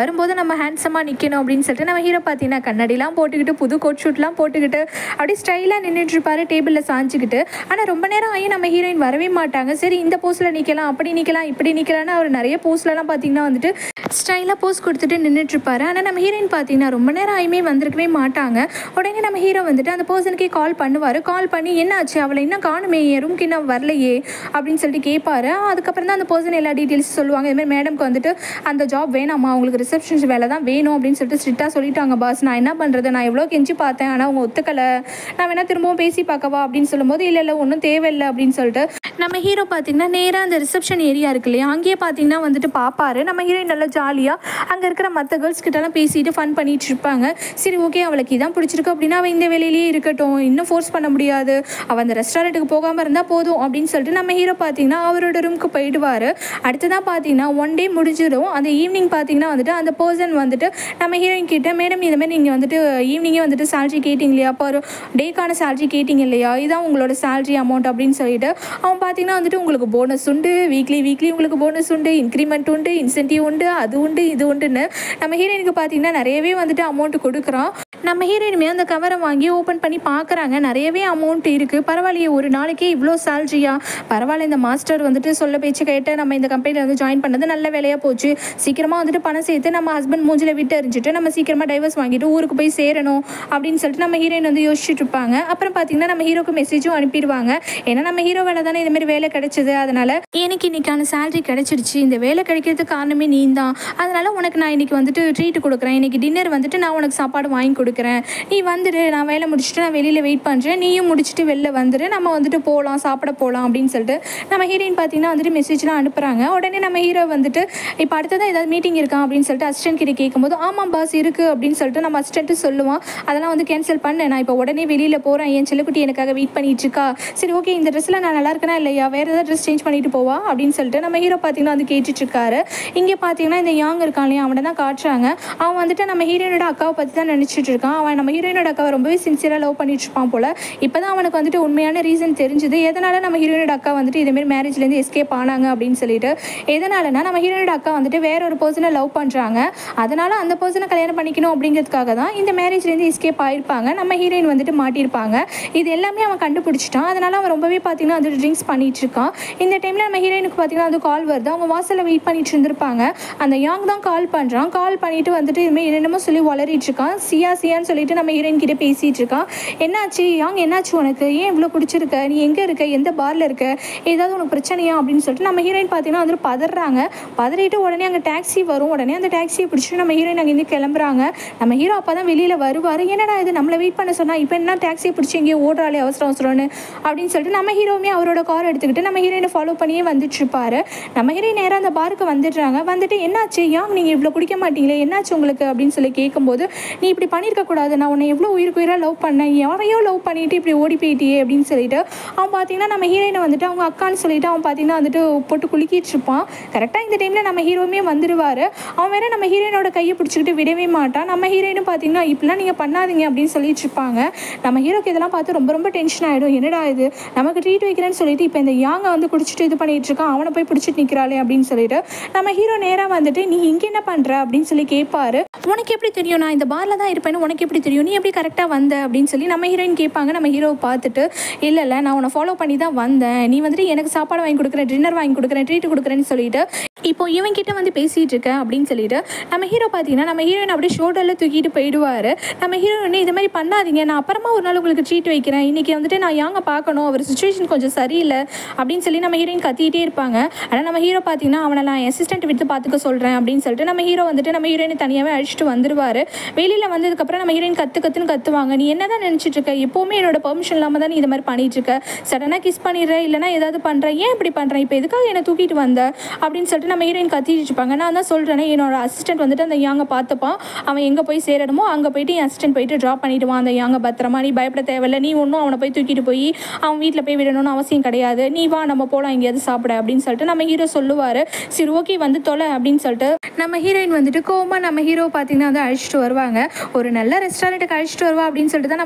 வரும்போது நம்ம ஹேண்ட்ஸமாக நிற்கணும் அப்படின்னு சொல்லிட்டு நம்ம ஹீரோ பார்த்தீங்கன்னா கண்ணாடிலாம் போட்டுக்கிட்டு புது கோட் ஷூட்லாம் போட்டுக்கிட்டு அப்படியே ஸ்டைலாக நின்றுட்டுருப்பாரு டேபிளில் சாஞ்சிக்கிட்டு. ஆனால் ரொம்ப நேரம் ஆகி நம்ம ஹீரோயின் வரவே மாட்டாங்க. சரி இந்த போஸில் நிற்கலாம், அப்படி நிற்கலாம், இப்படி நிற்கலான்னு அவர் நிறைய போஸ்லலாம் பார்த்தீங்கன்னா வந்துட்டு ஸ்டைலாக போஸ் கொடுத்துட்டு நின்றுட்டுருப்பாரு. ஆனால் நம்ம ஹீரோயின் பார்த்தீங்கன்னா ரொம்ப நேரம் ஆகியுமே வந்திருக்கவே மாட்டாங்க. உடனே நம்ம ஹீரோ வந்துட்டு அந்த பர்சனுக்கே கால் பண்ணுவார். கால் பண்ணி என்னாச்சு அவளை இன்னும் காணுமே, என் ரூம்க்கு இன்னும் வரலையே அப்படின்னு சொல்லிட்டு கேட்பாரு. அதுக்கப்புறம் தான் அந்த பர்சன் எல்லா டீட்டெயில்ஸ் சொல்லுவாங்க. இதுமாதிரி மேடம்க்கு வந்துட்டு அந்த ஜாப் வேணாமா, அவங்களுக்கு ரிசப்ஷன்ஸ் வேலை தான் வேணும் அப்படின்னு சொல்லிட்டு ஸ்ட்ரிக்டாக சொல்லிட்டாங்க பாஸ், நான் என்ன பண்ணுறது, நான் எவ்வளோ கெஞ்சி பார்த்தேன் ஆனால் அவங்க ஒத்துக்கலை, நான் வேணா திரும்பவும் பேசி பார்க்கவா அப்படின்னு சொல்லும்போது இல்லை ஒன்றும் தேவையில்லை அப்படின்னு சொல்லிட்டு நம்ம ஹீரோ பார்த்தீங்கன்னா நேராக அந்த ரிசப்ஷன் ஏரியா இருக்கு இல்லையா, அங்கேயே பார்த்தீங்கன்னா வந்துட்டு பார்ப்பாரு. நம்ம ஹீரோயின் நல்லா ஜாலியாக அங்கே இருக்கிற மற்ற கேர்ள்ஸ் கிட்டலாம் பேசிட்டு ஃபன் பண்ணிட்டு இருப்பாங்க. சரி ஓகே அவளுக்கு இதான் பிடிச்சிருக்கு அப்படின்னா அவள் இந்த வேலையிலேயே இருக்கட்டும், இன்னும் ஃபோர்ஸ் பண்ண முடியாது, அவள் அந்த ரெஸ்டாரண்ட்டுக்கு போகாமல் இருந்தால் போதும் அப்படின்னு சொல்லிட்டு நம்ம ஹீரோ பார்த்தீங்கன்னா அவரோட ரூமுக்கு போயிடுவார். அடுத்ததான் பார்த்தீங்கன்னா ஒன் டே முடிஞ்சிடும். அந்த ஈவினிங் பார்த்தீங்கன்னா வந்துட்டு அந்த பர்சன் வந்துட்டு நம்ம ஹீரோயின் கிட்ட மேடம் இதுமாதிரி நீங்கள் வந்துட்டு ஈவினிங்கே வந்துட்டு சேலரி கேட்டிங்க இல்லையா, அப்போ ஒரு டேக்கான சேலரி கேட்டிங்க இல்லையா, இதான் உங்களோட சேலரி அமௌண்ட் அப்படின்னு சொல்லிட்டு அவன் பார்த்தீங்கன்னா வந்துட்டு உங்களுக்கு போனஸ் உண்டு, வீக்லி உங்களுக்கு போனஸ் உண்டு, இன்க்ரிமெண்ட் உண்டு, இன்சென்டிவ் உண்டு, அது உண்டு இது உண்டுன்னு நம்ம ஹீரோயினுக்கு பார்த்தீங்கன்னா நிறையவே வந்துட்டு அமௌண்ட் கொடுக்குறான். நம்ம ஹீரோயினுமே அந்த கவரை வாங்கி ஓப்பன் பண்ணி பார்க்குறாங்க, நிறையவே அமௌண்ட் இருக்குது, பரவாயில்லையே ஒரு நாளைக்கே இவ்வளோ சேலரியா, பரவாயில்ல இந்த மாஸ்டர் வந்துட்டு சொல்ல பேச்சு கேட்டு நம்ம இந்த கம்பெனியில் வந்து ஜாயின் பண்ணது நல்ல வேலையாக போச்சு, சீக்கிரமாக வந்துட்டு பணம் சேர்த்து நம்ம ஹஸ்பண்ட் மூஞ்சில் விட்டு எறிஞ்சிட்டு நம்ம சீக்கிரமாக டைவர்ஸ் வாங்கிட்டு ஊருக்கு போய் சேரணும் அப்படின்னு சொல்லிட்டு நம்ம ஹீரோயின் வந்து யோசிச்சுட்டு இருப்பாங்க. அப்புறம் பார்த்தீங்கன்னா நம்ம ஹீரோக்கு மெசேஜும் அனுப்பிடுவாங்க. ஏன்னா நம்ம ஹீரோ வேலை தானே இதுமாரி வேலை கிடைச்சது, அதனால் எனக்கு இன்னைக்கான சேலரி கிடைச்சிருச்சு, இந்த வேலை கிடைக்கிறதுக்கு காரணமே நீ தான், அதனால் உனக்கு நான் இன்னைக்கு வந்துட்டு ட்ரீட் கொடுக்குறேன், இன்னைக்கு டின்னர் வந்துட்டு நான் உனக்கு சாப்பாடு வாங்கி கொடுக்குறேன், நீ வந்துடு, நான் வேலை முடிச்சுட்டு நான் வெளியில் வெயிட் பண்ணுறேன், நீயும் முடிச்சுட்டு வெளில வந்துடு, நம்ம வந்துட்டு போகலாம் சாப்பிட போகலாம் அப்படின்னு சொல்லிட்டு நம்ம ஹீரோயின் பார்த்தீங்கன்னா வந்துட்டு மெசேஜ்லாம் அனுப்புகிறாங்க. உடனே நம்ம ஹீரோ வந்துட்டு இப்போ அடுத்ததான் ஏதாவது மீட்டிங் இருக்கா அப்படின்னு சொல்லிட்டு அசிஸ்டன்ட் கிட்ட கேட்கும்போது ஆமாம் பாஸ் இருக்குது அப்படின்னு சொல்லிட்டு நம்ம அசிஸ்டன்ட்டு சொல்லுவான். அதெல்லாம் வந்து கேன்சல் பண்ண, நான் இப்போ உடனே வெளியில் போகிறேன், என் செல்லக்குட்டி எனக்காக வெயிட் பண்ணிட்டு இருக்கா, சரி ஓகே இந்த ட்ரெஸ்ஸில் நான் நல்லா இருக்கேனா இல்லையா, வேறு ஏதாவது ட்ரெஸ் சேஞ்ச் பண்ணிட்டு போவா அப்படின்னு சொல்லிட்டு நம்ம ஹீரோ பார்த்தீங்கன்னா வந்து கேட்டுட்ருக்காரு. இங்கே பார்த்தீங்கன்னா இந்த இந்த யாங் இருக்கான் இல்லையா அவனை தான் காட்டுறாங்க. அவன் வந்துட்டு நம்ம ஹீரோயினோட அக்காவை பற்றி தான் நினச்சிட்டு இருக்கான். அவன் நம்ம ஹீரோயினோட அக்காவை ரொம்பவே சின்சியராக லவ் பண்ணிட்டு இருப்பான் போல். இப்போ தான் அவனுக்கு வந்துட்டு உண்மையான ரீசன் தெரிஞ்சுது எதனால் நம்ம ஹீரோயினோட அக்கா வந்துட்டு இதேமாரி மேரேஜ்லேருந்து எஸ்கேப் ஆனாங்க அப்படின்னு சொல்லிட்டு. எதனாலனா நம்ம ஹீரோயினோட அக்கா வந்துட்டு வேற ஒரு பர்சனை லவ் பண்ணுறாங்க. அதனால் அந்த பர்சனை கல்யாணம் பண்ணிக்கணும் அப்படிங்கிறதுக்காக தான் இந்த மேரேஜ்லேருந்து எஸ்கேப் ஆகிருப்பாங்க. நம்ம ஹீரோயின் வந்துட்டு மாட்டியிருப்பாங்க. இது எல்லாமே அவன் கண்டுபிடிச்சிட்டான். அதனால் அவன் ரொம்பவே பார்த்தீங்கன்னா அது ட்ரிங்க்ஸ் பண்ணிட்டு இருக்கான். இந்த டைமில் நம்ம ஹீரோயினுக்கு பார்த்தீங்கன்னா அது கால் வருது. அவங்க வாசலில் வெயிட் பண்ணிட்டு இருந்திருப்பாங்க. அந்த யாங் தான் கால் பண்ணுறான். கால் பண்ணிட்டு வந்துட்டு இதுமாதிரி என்னென்னமோ சொல்லி வளரிட்டு இருக்கான். சியான்னு சொல்லிட்டு நம்ம ஹீரோயின் கிட்டே பேசிகிட்டு இருக்கான். என்னாச்சு யாங், என்னாச்சு உனக்கு, ஏன் இவ்வளோ பிடிச்சிருக்க, நீ எங்கே இருக்க, எந்த பாரில் இருக்க, ஏதாவது உனக்கு பிரச்சனையா அப்படின்னு சொல்லிட்டு நம்ம ஹீரோயின் பார்த்தீங்கன்னா வந்துட்டு பதறாங்க. பதறிட்டு உடனே அங்கே டாக்ஸி வரும். உடனே அந்த டாக்ஸியை பிடிச்சிட்டு நம்ம ஹீரோயின் அங்கேருந்து கிளம்புறாங்க. நம்ம ஹீரோ அப்போ தான் வெளியில் வருவார். என்னடா இது நம்மளை வெயிட் பண்ண சொன்னால் இப்போ என்ன டாக்ஸியை பிடிச்சி எங்கேயோ ஓடுறாளே அவசரம்னு அப்படின்னு சொல்லிட்டு நம்ம ஹீரோவுமே அவரோட கார் எடுத்துக்கிட்டு நம்ம ஹீரோயினை ஃபாலோ பண்ணியே வந்துட்டு இருப்பாரு. நம்ம ஹீரோயின் நேராக அந்த பாருக்கு வந்துடுறாங்க. வந்துட்டு என்னாச்சு யாங், நீங்கள் இவ்வளோ குடிக்க மாட்டீங்களே, என்னாச்சு உங்களுக்கு அப்படின்னு சொல்லி கேட்கும்போது, நீ இப்படி பண்ணியிருக்க கூடாது, நான் உன்னை எவ்வளோ உயிருக்கு உயிராக லவ் பண்ணேன், யாரையோ லவ் பண்ணிட்டு இப்படி ஓடி போயிட்டியே அப்படின்னு சொல்லிட்டு அவன் பார்த்தீங்கன்னா நம்ம ஹீரோயினை வந்துட்டு அவங்க அக்கான்னு சொல்லிட்டு அவன் பார்த்தீங்கன்னா வந்துட்டு போட்டு குலுக்கிட்டு இருப்பான். கரெக்டாக இந்த டைமில் நம்ம ஹீரோவுமே வந்துடுவார். அவன் வேற நம்ம ஹீரோயினோட கையை பிடிச்சிக்கிட்டு விடவே மாட்டான். நம்ம ஹீரோயினும் பார்த்தீங்கன்னா இப்படிலாம் நீங்கள் பண்ணாதீங்க அப்படின்னு சொல்லிட்டு இருப்பாங்க. நம்ம ஹீரோக்கு இதெல்லாம் பார்த்து ரொம்ப ரொம்ப டென்ஷன் ஆகிடும். என்னடா இது நமக்கு ட்ரீட் வைக்கிறேன்னு சொல்லிட்டு இப்போ இந்த யாங்கை வந்து குடிச்சிட்டு இது பண்ணிட்டு இருக்கான், அவனை போய் பிடிச்சிட்டு நிற்கிறாளே அப்படின்னு சொல்லிட்டு நம்ம ஹீரோ நேராக வந்துட்டு நீ இங்கே என்ன பண்ணுற அப்படின்னு சொல்லி கேட்பாரு. உனக்கு எப்படி தெரியும் நான் இந்த பாரில் தான் இருப்பேன்னு உனக்கு எப்படி தெரியும், நீ எப்படி கரெக்டாக வந்த அப்படின்னு சொல்லி நம்ம ஹீரோயின் கேட்பாங்க. நம்ம ஹீரோவை பார்த்துட்டு இல்லை நான் உன்னை ஃபாலோ பண்ணி தான் வந்தேன், நீ வந்துட்டு எனக்கு சாப்பாடு வாங்கி கொடுக்குறேன், டின்னர் வாங்கி கொடுக்குறேன், ட்ரீட் கொடுக்குறேன்னு சொல்லிட்டு இப்போ இவன் கிட்ட வந்து பேசிகிட்டு இருக்கேன் அப்படின்னு சொல்லிட்டு நம்ம ஹீரோ பார்த்தீங்கன்னா நம்ம ஹீரோயின் அப்படியே ஷோல்டரில் தூக்கிட்டு போயிடுவார். நம்ம ஹீரோயின் இது மாதிரி பண்ணாதீங்க, நான் அப்புறமா ஒரு நாள் உங்களுக்கு ட்ரீட் வைக்கிறேன், இன்றைக்கி வந்துட்டு நான் யாங்க பார்க்கணும், அவர் சுச்சுவேஷன் கொஞ்சம் சரியில்லை அப்படின்னு சொல்லி நம்ம ஹீரோயின் கத்திக்கிட்டே இருப்பாங்க. ஆனால் நம்ம ஹீரோ பார்த்தீங்கன்னா அவனை நான் அசிஸ்டன்ட் விட்டு பார்த்துக்க சொல்கிறேன் அப்படின்னு சொல்லிட்டு நம்ம ஹீரோ வந்துட்டு நம்ம ஹீரோயினை தனியாகவே அழைச்சிட்டு வந்துடுவார். வெளியில் வந்ததுக்கப்புறம் நம்ம ஹீரோயின் கற்றுன்னு கத்துவாங்க. நீ என்ன தான் நினச்சிட்டு இருக்க, எப்போவுமே என்னோட பெர்மிஷன் இல்லாமல் தான் நீ இது மாதிரி பண்ணிட்டு இருக்க, சடனாக கிஸ் பண்ணிடுற இல்லைனா ஏதாவது பண்ணுறேன், ஏன் இப்படி பண்ணுறேன், இப்போ எதுக்காக என்னை தூக்கிட்டு வந்த அப்படின்னு சொல்லிட்டு நம்ம ஹீரோயின் கத்திட்டு இருப்பாங்க. நான் தான் சொல்கிறேனே என்னோட அசிஸ்டன்ட் வந்துட்டு அந்த யாங்கை பார்த்துப்பான், அவன் எங்கே போய் சேரணுமோ அங்கே போயிட்டு என் அசிஸ்டன்ட் போயிட்டு ட்ராப் பண்ணிவிடுவான் அந்த யாங்கை பத்திரமா, நீ பயப்பட தேவையில்லை, நீ ஒன்றும் அவனை போய் தூக்கிட்டு போய் அவன் வீட்டில் போய் விடணும்னு அவசியம் கிடையாது, நீ வா நம்ம போகலாம் எங்கேயாவது சாப்பிட அப்படின்னு சொல்லிட்டு நம்ம ஹீரோ சொல்லுவார். சரி ஓகே வந்து தொலை அப்படின்னு சொல்லிட்டு நம்ம ஹீரோயின் வந்துட்டு கோவமாக நம்ம ஹீரோ பார்த்தீங்கன்னா வந்து அழைச்சிட்டு வருவாங்க. ஒரு நல்ல ரெஸ்டாரண்ட்டுக்கு அழைச்சிட்டு வருவா அப்படின்னு சொல்லிட்டு தான்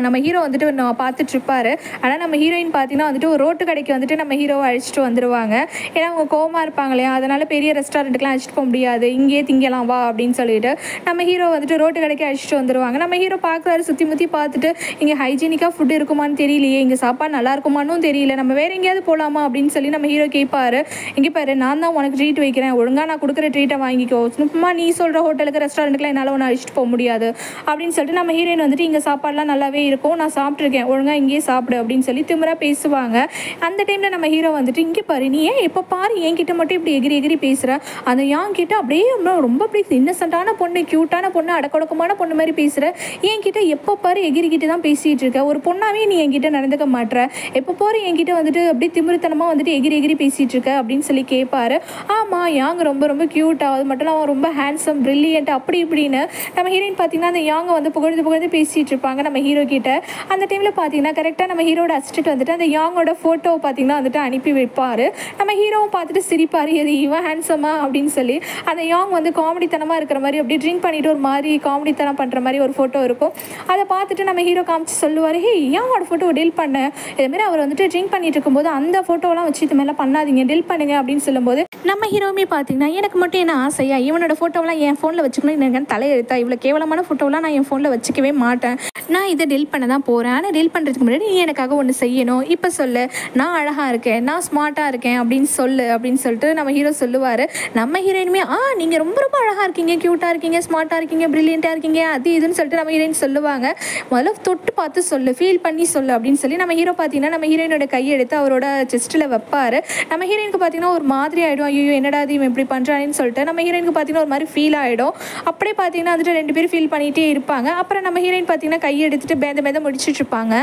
நம்ம ஹீரோ வந்துட்டு பார்த்துட்டு இருப்பாரு. ஆனால் நம்ம ஹீரோயின் பார்த்தீங்கன்னா வந்துட்டு ஒரு ரோட்டு கடைக்கு வந்துட்டு நம்ம ஹீரோவை அழைச்சிட்டு வந்துடுவாங்க. ஏன்னா அவங்க கோவமாக இருப்பாங்க இல்லையா, அதனால் பெரிய ரெஸ்டாரண்ட்டுக்குலாம் அழைச்சிட்டு போக முடியாது, இங்கேயே திங்கலாம் வா அப்படின்னு சொல்லிட்டு நம்ம ஹீரோ வந்துட்டு ரோட்டு கடைக்கு அழைச்சிட்டு வந்துடுவாங்க. நம்ம ஹீரோ பார்க்குறாரு, சுற்றி முற்றி பார்த்துட்டு இங்கே ஹைஜீனிக்காக ஃபுட் இருக்குமான்னு தெரியலையே, இங்கே சாப்பாடு நல்லா இருக்குமான்னு தெரியல, நம்ம வேறு எங்கேயாவது போகலாமா அப்படின்னு சொல்லி நம்ம ஹீரோ கேட்பாரு. இங்கே பாரு நான் தான் உனக்கு ட்ரீட் வைக்கிறேன், ஒழுங்காக நான் கொடுக்குற ட்ரீட்டை வாங்கிக்கோ, சும்மா நீ சொல்கிற ஹோட்டலுக்கு ரெஸ்டாரண்ட்டுக்குலாம் என்னால் ஒன்று அழைச்சிட்டு போக முடியாது அப்படின்னு சொல்லிட்டு நம்ம ஹீரோயின் வந்துட்டு இங்கே சாப்பாடுலாம் நல்லாவே இருக்கும், நான் சாப்பிட்ருக்கேன், ஒழுங்காக இங்கேயே சாப்பிடு அப்படின்னு சொல்லி திமிரா பேசுவாங்க. அந்த டைமில் நம்ம ஹீரோ வந்துட்டு இங்கே பாரு நீ ஏன் எப்போ பாரு என்கிட்ட மட்டும் இப்படி எகிரி எகிரி பேசுகிற, அந்த யாங் கிட்ட அப்படியே ரொம்ப அப்படி இன்னசென்ட்டான பொண்ணு, க்யூட்டான பொண்ணு, அடக்கொடக்கமான பொண்ணு மாதிரி பேசுகிற, என்கிட்ட எப்போ பாரு எகிரிக்கிட்டு தான் பேசிகிட்டு இருக்க, ஒரு பொண்ணாவே நீ என்கிட்ட நடந்துக்க மாட்டேற, எப்போ போகிற என்கிட்ட வந்துட்டு அப்படியே திமிருத்தனமாக வந்துட்டு எகிரி எகிரி பேசிகிட்டு இருக்க அப்படின்னு சொல்லி கேட்பாரு. ஆமாம் யாங் ரொம்ப ரொம்ப க்யூட்டாக, அது மட்டும் இல்லாமல் ரொம்ப ஹேண்ட்ஸம் பிரில்லியன்ட் அப்படி இப்படின்னு நம்ம ஹீரோயின் பார்த்தீங்கன்னா அந்த யாங்கை வந்து புகழ்ந்து பேசிகிட்டு இருப்பாங்க நம்ம ஹீரோ கிட்ட. அந்த டைமில் பார்த்தீங்கன்னா கரெக்டாக நம்ம ஹீரோட அசிஸ்டன்ட் வந்துட்டு அந்த யாங்கோட ஃபோட்டோ பார்த்தீங்கன்னா வந்துட்டு அனுப்பி வைப்பார். நம்ம ஹீரோவும் பார்த்துட்டு சிரிப்பார், எது இவன் ஹேண்ட்ஸமா அப்படின்னு சொல்லி. அந்த யாங் வந்து காமெடித்தனமாக இருக்கிற மாதிரி அப்படி ட்ரிங்க் பண்ணிவிட்டு ஒரு மாதிரி காமெடித்தனம் பண்ணுற மாதிரி ஒரு ஃபோட்டோ இருக்கும். அதை பார்த்துட்டு நம்ம ஹீரோ காமிச்சு சொல்லுவார், ஹே யாங்கோட ஃபோட்டோ டெல் பண்ண, இதுமாரி அவர் வந்துட்டு ட்ரிங்க் பண்ணிட்டு இருக்கும்போது அந்த ஃபோட்டோலாம் வச்சு இது மாதிரிலாம் பண்ணாதீங்க, டெல் பண்ணுங்க அப்படின்னு சொல்லும்போது நம்ம ஹீரோவுமே பார்த்தீங்கன்னா எனக்கு மட்டும் என்ன ஆசையா, இவனோட ஃபோட்டோவெலாம் என் ஃபோனில் வச்சுக்கணும் எனக்கு தலையெழுத்தா, இவ்வளோ கேவலமான ஃபோட்டோவெலாம் நான் என் ஃபோனில் வச்சுக்கவே மாட்டேன், நான் இதை டெல் பண்ண தான் போகிறேன், ஆனால் டெல் பண்ணுறதுக்கு முன்னாடி நீ எனக்காக ஒன்று செய்யணும், இப்போ சொல்லு, நான் அழகாக இருக்கேன், நான் ஸ்மார்ட்டாக இருக்கேன் அப்படின்னு சொல்லு அப்படின்னு சொல்லிட்டு நம்ம ஹீரோ சொல்லுவார். நம்ம ஹீரோயினுமே நீங்கள் ரொம்ப ரொம்ப அழகாக இருக்கீங்க, க்யூட்டாக இருக்கீங்க, ஸ்மார்ட்டாக இருக்கீங்க, ப்ரில்லியண்ட்டாக இருக்கீங்க, அது இதுன்னு சொல்லிட்டு நம்ம ஹீரோயின் சொல்லுவாங்க. முதல்ல தொட்டு பார்த்து சொல்லு, ஃபீல் பண்ணி சொல்லு அப்படின்னு சொல்லி நம்ம ஹீரோ பார்த்தீங்கன்னா நம்ம ஹீரோயினோட கையெடுத்து அவரோட செஸ்ட்டில் வைப்பார். நம்ம ஹீரோயினுக்கு பார்த்தீங்கன்னா ஒரு மாதிரி ஆகிடும், ஐயோ என்னடா இவன் இப்படி பண்ணுறான்னு சொல்லிட்டு நம்ம ஹீரோயினுக்கு பார்த்தீங்கன்னா ஒரு மாதிரி ஃபீல் ஆகிடும். அப்படியே பார்த்தீங்கன்னா வந்துட்டு ரெண்டு பேரும் ஃபீல் பண்ணிகிட்டே இருப்பாங்க. அப்புறம் நம்ம ஹீரோயின் பார்த்தீங்கன்னா கையை எடுத்துட்டு பேந்த முடிச்சுட்டு இருப்பாங்க.